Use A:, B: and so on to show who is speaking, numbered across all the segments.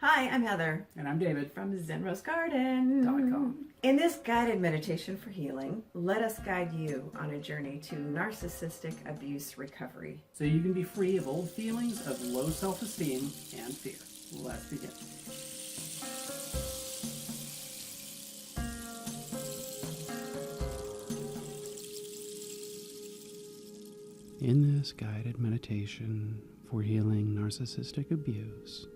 A: Hi, I'm Heather
B: And I'm David.
A: from ZenRoseGarden.com. In this guided meditation for healing, let us guide you on a journey to narcissistic abuse recovery.
B: So you can be free of old feelings of low self-esteem and fear. Let's begin. In this guided meditation for healing narcissistic abuse,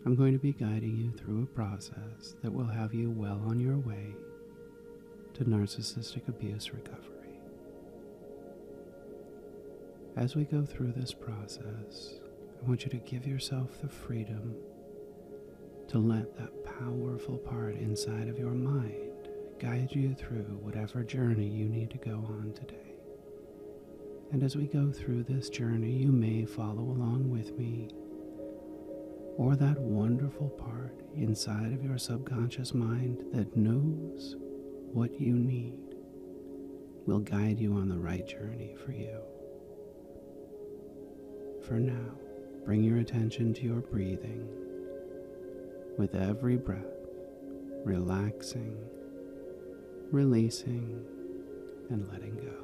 B: I'm going to be guiding you through a process that will have you well on your way to narcissistic abuse recovery. As we go through this process, I want you to give yourself the freedom to let that powerful part inside of your mind guide you through whatever journey you need to go on today. And as we go through this journey, you may follow along with me, or that wonderful part inside of your subconscious mind that knows what you need will guide you on the right journey for you. For now, bring your attention to your breathing. With every breath, relaxing, releasing, and letting go.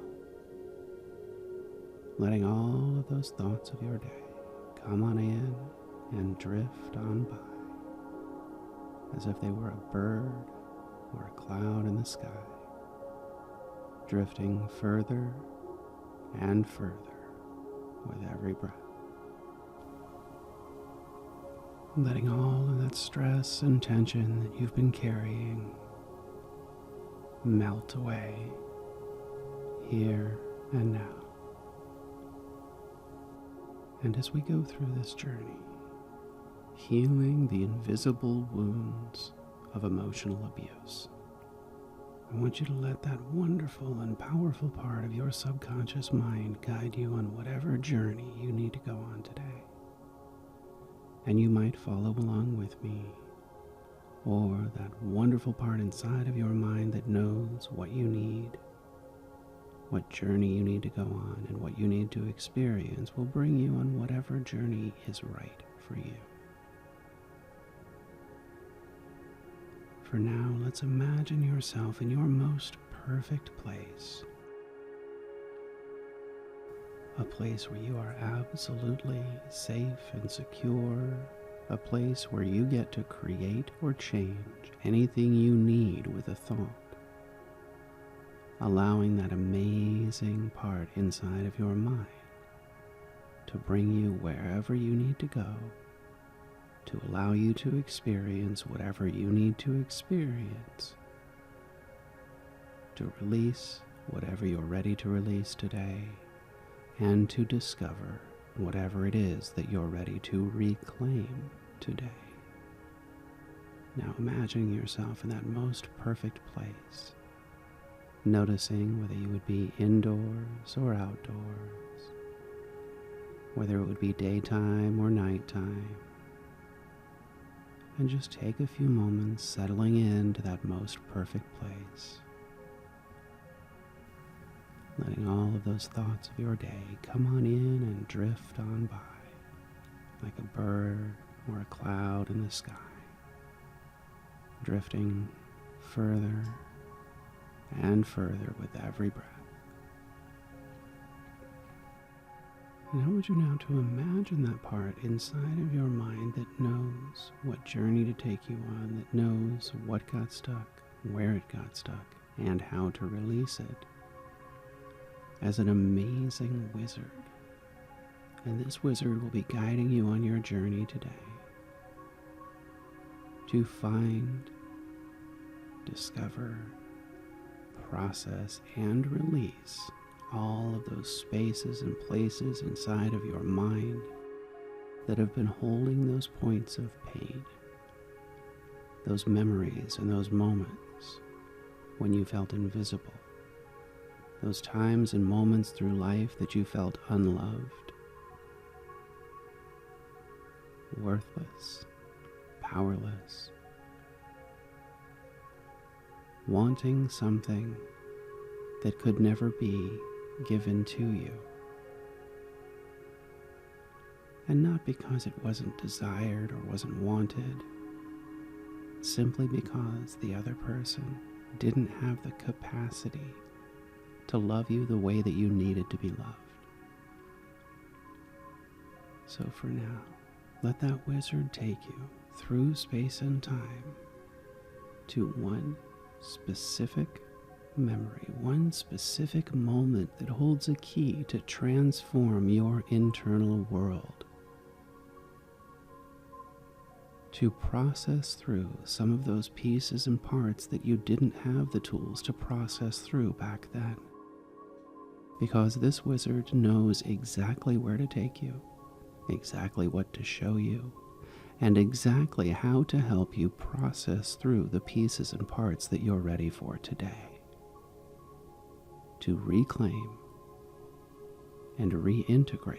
B: Letting all of those thoughts of your day come on in and drift on by, as if they were a bird or a cloud in the sky, drifting further and further with every breath. Letting all of that stress and tension that you've been carrying melt away here and now. And as we go through this journey, healing the invisible wounds of emotional abuse, I want you to let that wonderful and powerful part of your subconscious mind guide you on whatever journey you need to go on today. And you might follow along with me, or that wonderful part inside of your mind that knows what you need, what journey you need to go on, and what you need to experience will bring you on whatever journey is right for you. For now, let's imagine yourself in your most perfect place. A place where you are absolutely safe and secure. A place where you get to create or change anything you need with a thought. Allowing that amazing part inside of your mind to bring you wherever you need to go, to allow you to experience whatever you need to experience, to release whatever you're ready to release today, and to discover whatever it is that you're ready to reclaim today. Now imagine yourself in that most perfect place, noticing whether you would be indoors or outdoors, whether it would be daytime or nighttime, and just take a few moments settling into that most perfect place, letting all of those thoughts of your day come on in and drift on by, like a bird or a cloud in the sky, drifting further and further with every breath. And I want you now to imagine that part inside of your mind that knows what journey to take you on, that knows what got stuck, where it got stuck, and how to release it, as an amazing wizard. And this wizard will be guiding you on your journey today to find, discover, process, and release all of those spaces and places inside of your mind that have been holding those points of pain, those memories and those moments when you felt invisible, those times and moments through life that you felt unloved, worthless, powerless, wanting something that could never be given to you. And not because it wasn't desired or wasn't wanted, simply because the other person didn't have the capacity to love you the way that you needed to be loved. So for now, let that wizard take you through space and time to one specific memory, one specific moment that holds a key to transform your internal world, to process through some of those pieces and parts that you didn't have the tools to process through back then. Because this wizard knows exactly where to take you, exactly what to show you, and exactly how to help you process through the pieces and parts that you're ready for today. To reclaim and reintegrate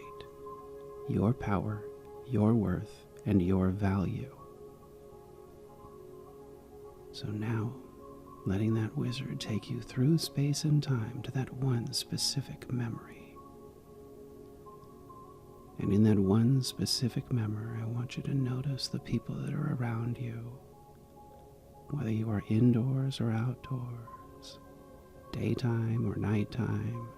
B: your power, your worth, and your value. So now, letting that wizard take you through space and time to that one specific memory. And in that one specific memory, I want you to notice the people that are around you, whether you are indoors or outdoors, daytime or nighttime.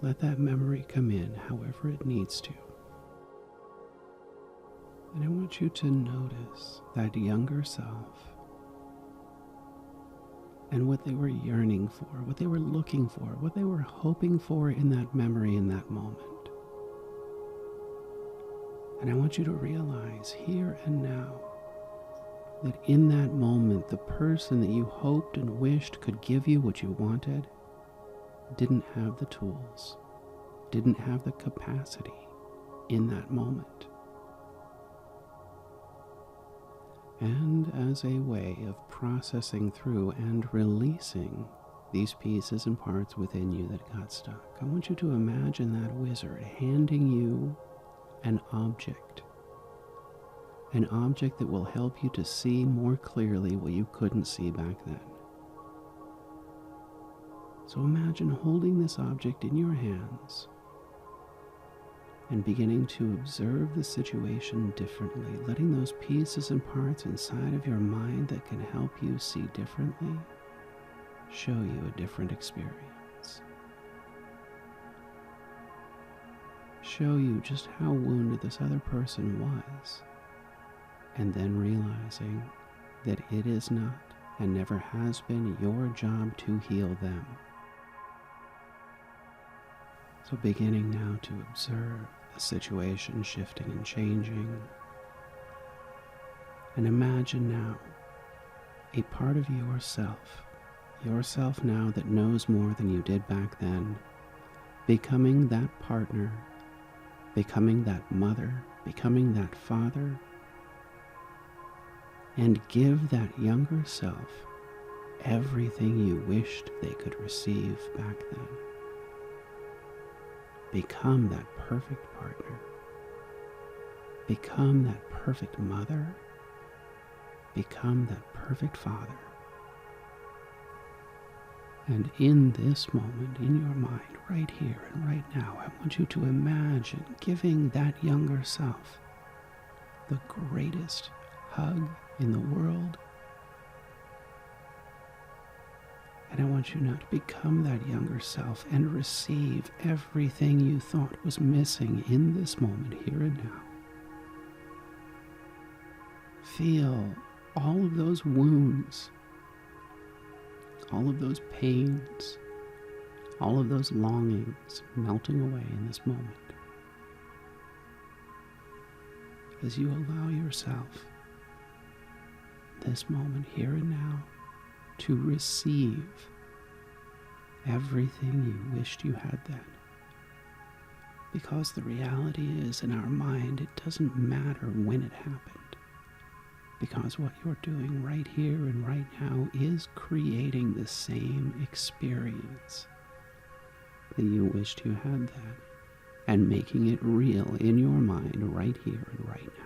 B: Let that memory come in however it needs to. And I want you to notice that younger self and what they were yearning for, what they were looking for, what they were hoping for in that memory in that moment. And I want you to realize here and now that in that moment, the person that you hoped and wished could give you what you wanted didn't have the tools, didn't have the capacity in that moment. And as a way of processing through and releasing these pieces and parts within you that got stuck, I want you to imagine that wizard handing you an object that will help you to see more clearly what you couldn't see back then. So imagine holding this object in your hands and beginning to observe the situation differently, letting those pieces and parts inside of your mind that can help you see differently show you a different experience. Show you just how wounded this other person was, and then realizing that it is not and never has been your job to heal them. So beginning now to observe the situation shifting and changing, and imagine now a part of yourself now that knows more than you did back then, becoming that partner, becoming that mother, becoming that father, and give that younger self everything you wished they could receive back then. Become that perfect partner. Become that perfect mother. Become that perfect father. And in this moment, in your mind, right here and right now, I want you to imagine giving that younger self the greatest hug in the world. And I want you now to become that younger self and receive everything you thought was missing in this moment, here and now. Feel all of those wounds, all of those pains, all of those longings melting away in this moment. As you allow yourself, this moment, here and now, to receive everything you wished you had then. Because the reality is, in our mind, it doesn't matter when it happened. Because what you're doing right here and right now is creating the same experience that you wished you had then, and making it real in your mind right here and right now.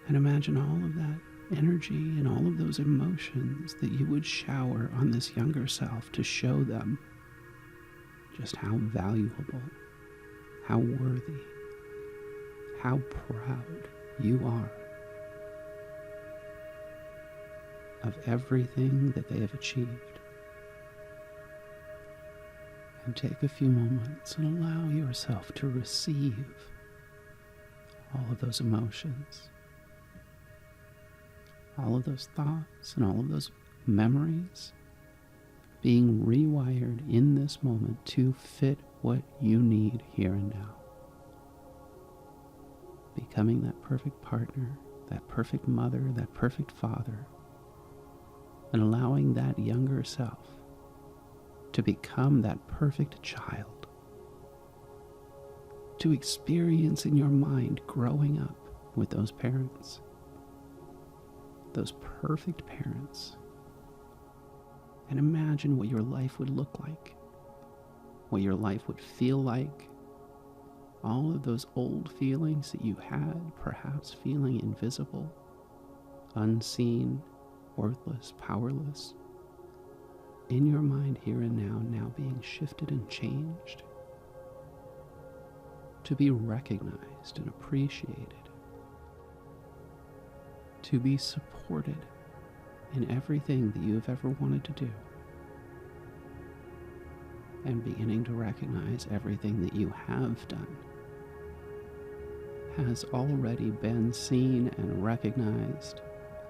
B: And imagine all of that energy and all of those emotions that you would shower on this younger self to show them just how valuable, how worthy, how proud you are of everything that they have achieved. And take a few moments and allow yourself to receive all of those emotions, all of those thoughts, and all of those memories being rewired in this moment to fit what you need here and now. Becoming that perfect partner, that perfect mother, that perfect father, and allowing that younger self to become that perfect child, to experience in your mind growing up with those parents, those perfect parents, and imagine what your life would look like, what your life would feel like, all of those old feelings that you had, perhaps feeling invisible, unseen, worthless, powerless, in your mind here and now being shifted and changed to be recognized and appreciated, to be supported in everything that you have ever wanted to do, and beginning to recognize everything that you have done has already been seen and recognized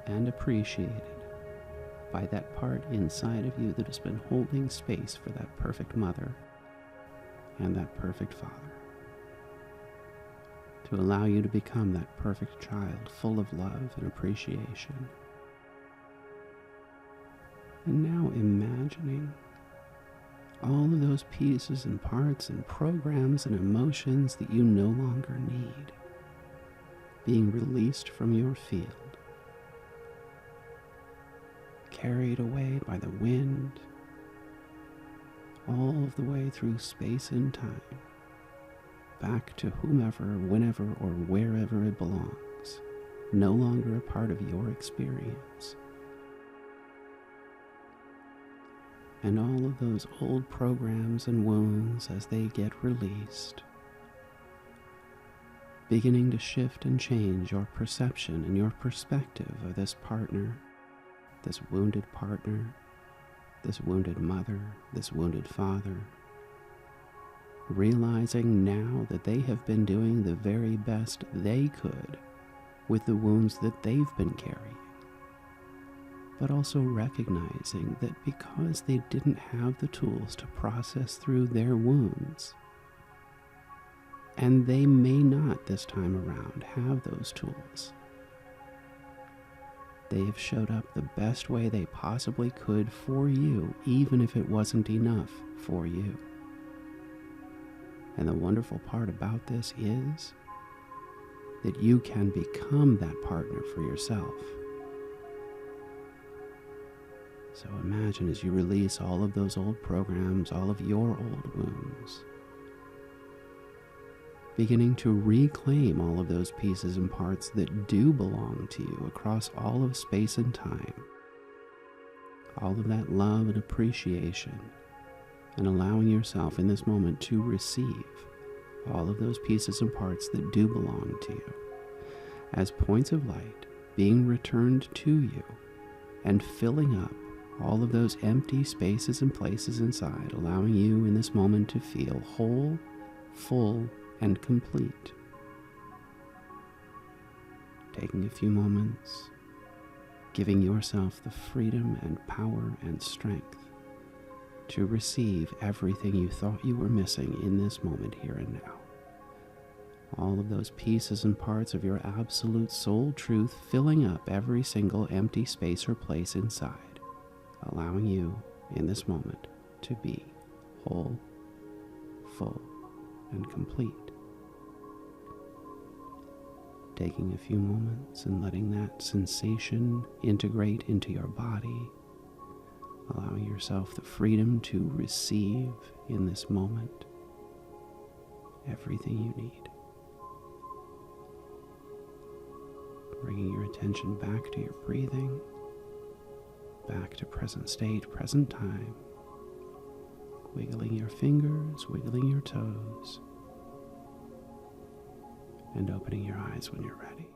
B: and appreciated by that part inside of you that has been holding space for that perfect mother and that perfect father, to allow you to become that perfect child full of love and appreciation. And now imagining all of those pieces and parts and programs and emotions that you no longer need being released from your field, carried away by the wind, all of the way through space and time, back to whomever, whenever, or wherever it belongs, no longer a part of your experience. And all of those old programs and wounds, as they get released, beginning to shift and change your perception and your perspective of this partner, this wounded partner, this wounded mother, this wounded father, realizing now that they have been doing the very best they could with the wounds that they've been carrying, but also recognizing that because they didn't have the tools to process through their wounds, and they may not this time around have those tools, they have showed up the best way they possibly could for you, even if it wasn't enough for you. And the wonderful part about this is that you can become that partner for yourself. So imagine as you release all of those old programs, all of your old wounds, beginning to reclaim all of those pieces and parts that do belong to you across all of space and time, all of that love and appreciation, and allowing yourself in this moment to receive all of those pieces and parts that do belong to you as points of light being returned to you and filling up all of those empty spaces and places inside, allowing you in this moment to feel whole, full, and complete. Taking a few moments, giving yourself the freedom and power and strength to receive everything you thought you were missing in this moment here and now. All of those pieces and parts of your absolute soul truth filling up every single empty space or place inside, allowing you in this moment to be whole, full, and complete. Taking a few moments and letting that sensation integrate into your body, allowing yourself the freedom to receive in this moment everything you need. Bringing your attention back to your breathing, back to present state, present time, wiggling your fingers, wiggling your toes, and opening your eyes when you're ready.